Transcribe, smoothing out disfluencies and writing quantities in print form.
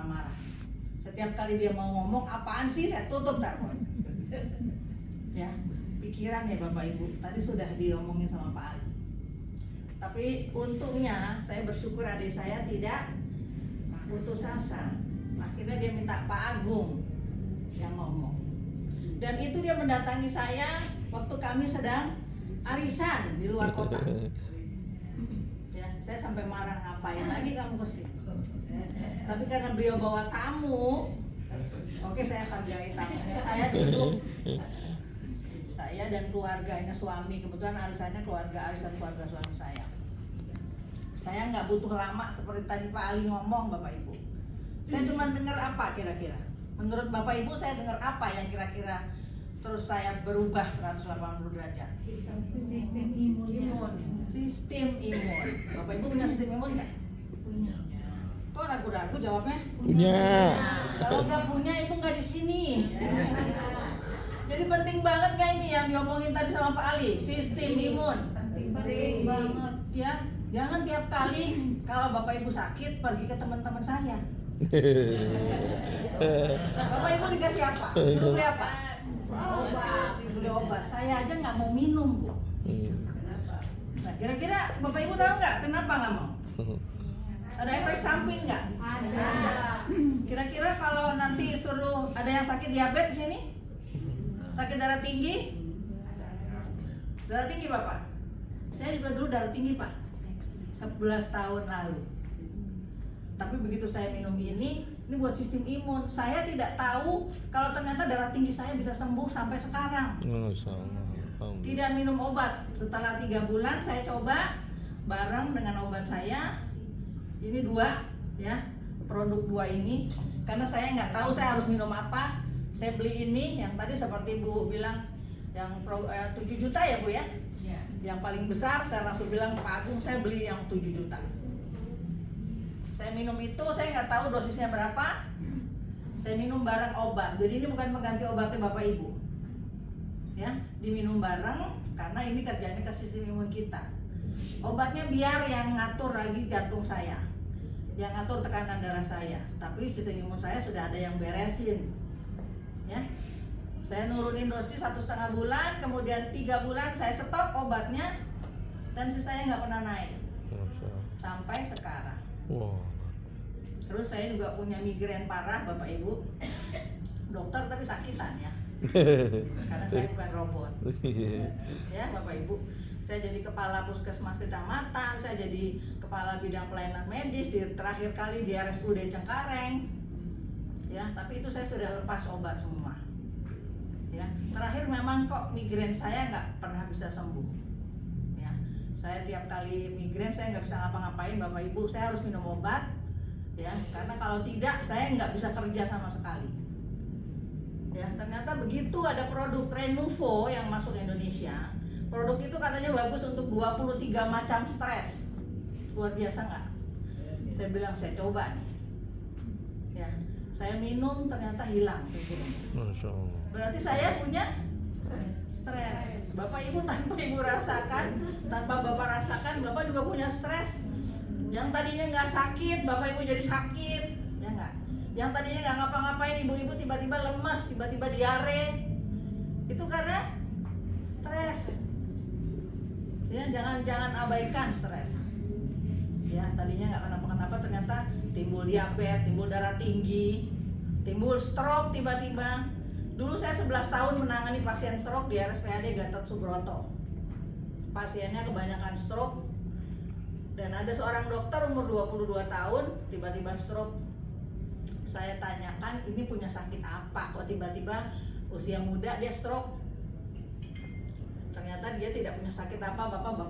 marah-marah. Setiap kali dia mau ngomong, apaan sih, saya tutup telepon. Ya, pikiran ya Bapak Ibu, tadi sudah diomongin sama Pak Ali. Tapi untungnya saya bersyukur adik saya tidak putus asa. Akhirnya dia minta Pak Agung yang ngomong. Dan itu dia mendatangi saya waktu kami sedang arisan di luar kota. Ya, saya sampai marah, ngapain lagi kamu kesini? Tapi karena beliau bawa tamu, oke, saya hargai tamunya. Saya duduk, saya dan keluarganya suami, kebetulan arisan keluarga suami saya. Saya nggak butuh lama seperti tadi Pak Ali ngomong, Bapak Ibu. Saya cuma dengar apa kira-kira? Menurut Bapak Ibu saya dengar apa yang kira-kira terus saya berubah 180 derajat? Sistem imun. Sistem imun. Bapak Ibu punya sistem imun nggak? Punya. Kok ragu-ragu jawabnya? Punya. Kalau nggak punya, Ibu nggak di sini. Jadi penting banget nggak ini yang diomongin tadi sama Pak Ali? Sistem imun. Penting banget. Ya, jangan tiap kali kalau Bapak Ibu sakit pergi ke teman-teman saya. Bapak Ibu dikasih apa? Suruh beli apa? Obat. Beli obat. Saya aja nggak mau minum, Bu. Nah, kira-kira Bapak Ibu tahu nggak kenapa nggak mau? Ada efek samping nggak? Ada. Kira-kira kalau nanti suruh ada yang sakit diabetes di sini? Sakit darah tinggi? Darah tinggi Bapak? Saya juga dulu darah tinggi Pak, 11 tahun lalu. Tapi begitu saya minum ini buat sistem imun. Saya tidak tahu kalau ternyata darah tinggi saya bisa sembuh sampai sekarang. Tidak minum obat. Setelah 3 bulan saya coba bareng dengan obat saya. Ini 2 ya, produk 2 ini. Karena saya nggak tahu saya harus minum apa. Saya beli ini yang tadi seperti Bu bilang yang 7 juta ya Bu ya. Yang paling besar saya langsung bilang Pak Agung, saya beli yang 7 juta. Saya minum itu, saya nggak tahu dosisnya berapa. Saya minum bareng obat. Jadi ini bukan mengganti obatnya Bapak Ibu. Ya, diminum bareng karena ini kerjanya ke sistem imun kita. Obatnya biar yang ngatur lagi jantung saya, yang ngatur tekanan darah saya. Tapi sistem imun saya sudah ada yang beresin. Ya. Saya nurunin dosis 1,5 bulan, kemudian 3 bulan saya stop obatnya, tensi saya nggak pernah naik sampai sekarang. Wow. Terus saya juga punya migrain parah Bapak Ibu, dokter tapi sakitan ya, karena saya bukan robot. Ya Bapak Ibu, saya jadi kepala puskesmas kecamatan, saya jadi kepala bidang pelayanan medis terakhir kali di RSUD Cengkareng. Ya, tapi itu saya sudah lepas obat semua. Ya, terakhir memang kok migrain saya nggak pernah bisa sembuh. Ya, saya tiap kali migrain saya nggak bisa ngapa-ngapain Bapak Ibu, saya harus minum obat. Ya, karena kalau tidak saya nggak bisa kerja sama sekali. Ya, ternyata begitu ada produk Renuvo yang masuk Indonesia. Produk itu katanya bagus untuk 23 macam stres. Luar biasa nggak? Saya bilang saya coba nih. Ya, saya minum ternyata hilang. Masya Allah. Berarti saya punya stres. Bapak Ibu tanpa Ibu rasakan, tanpa Bapak rasakan, Bapak juga punya stres. Yang tadinya nggak sakit, Bapak Ibu jadi sakit, ya nggak? Yang tadinya nggak ngapa-ngapain, ibu-ibu tiba-tiba lemas, tiba-tiba diare. Itu karena stres. Ya, jangan abaikan stres. Ya, tadinya nggak kenapa-kenapa, ternyata timbul diabetes, timbul darah tinggi, timbul stroke tiba-tiba. Dulu saya 11 tahun menangani pasien stroke di RSPAD Gatot Subroto. Pasiennya kebanyakan stroke. Dan ada seorang dokter umur 22 tahun tiba-tiba stroke. Saya tanyakan ini punya sakit apa, kok tiba-tiba usia muda dia stroke. Ternyata dia tidak punya sakit apa, Bapak